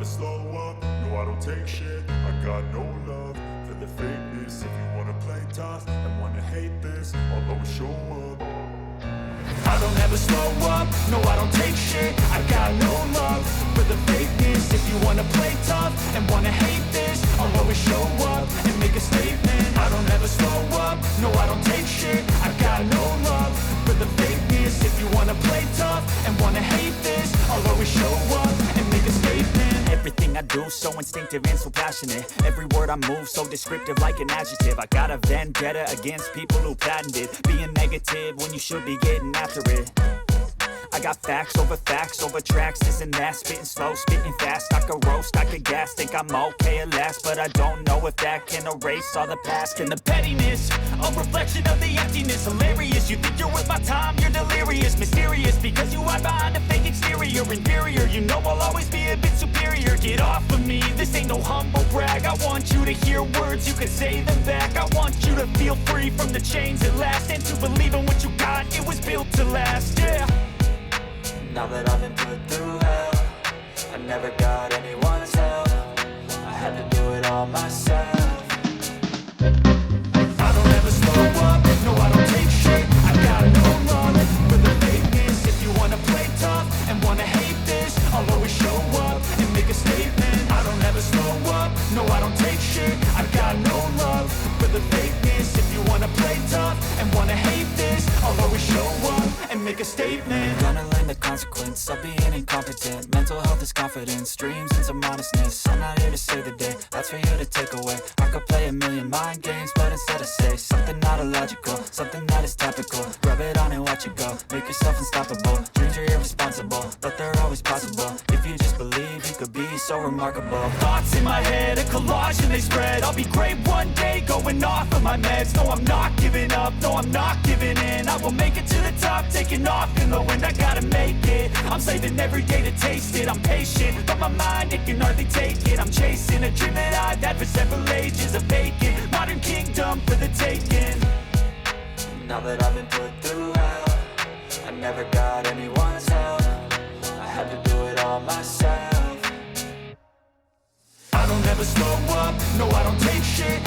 slow up, no I don't take shit. I got no love for the fakeness. If you wanna play tough and wanna hate this, I'll always show up. I don't ever slow up, no I don't take shit. I got no love for the fakeness. If you wanna play tough and wanna hate this, I'll always show up and make a statement. I don't ever slow up, no I don't take shit. I got no love for the fakeness. If you wanna play tough and wanna hate this, I'll always show up and make a statement. Everything I do so instinctive and so passionate. Every word I move so descriptive like an adjective. I got a vendetta against people who patented being negative when you should be getting after it. I got facts over tracks, this and that. Spitting slow, spitting fast, I could roast, I could gas. Think I'm okay at last, but I don't know if that can erase all the past. And the pettiness, a reflection of the emptiness. Hilarious, you think you're worth my time, you're delirious. Mysterious, because you hide behind a fake exterior. Inferior, you know I'll always be a bit superior. Get off of me, this ain't no humble brag. I want you to hear words, you can say them back. I want you to feel free from the chains at last, and to believe in what you got, it was built to last, yeah. Now that I've been put through hell, I never got anyone's help. I had to do it all myself. I don't ever slow up, no I don't take shit. I got no love for the fakeness. If you wanna play tough and wanna hate this, I'll always show up and make a statement. I don't ever slow up, no I don't take shit. I got no love for the fakeness. If you wanna play tough and wanna hate this, I'll always show up and make a statement. Gonna learn the consequence of being incompetent. Mental health is confidence, dreams and some honestness. I'm not here to save the day, that's for you to take away. I could play a million mind games, but instead I say something not illogical, something that is topical. Rub it on and watch it go, make yourself unstoppable. Dreams are irresponsible, but they're always possible. If you just believe, you could be so remarkable. Thoughts in my head, a collage and they spread. I'll be great one day, going off of my meds. No, I'm not giving up, no, I'm not giving in. I will make it to the top, taking off in the wind. I gotta make it, I'm saving every day to taste it. I'm patient, but my mind, it can hardly take it. I'm chasing a dream that I've had for several ages. A vacant, modern kingdom for the taking. Now that I've been put through hell, I never got anyone's help. I had to do it all myself. I don't ever slow up, no I don't take shit.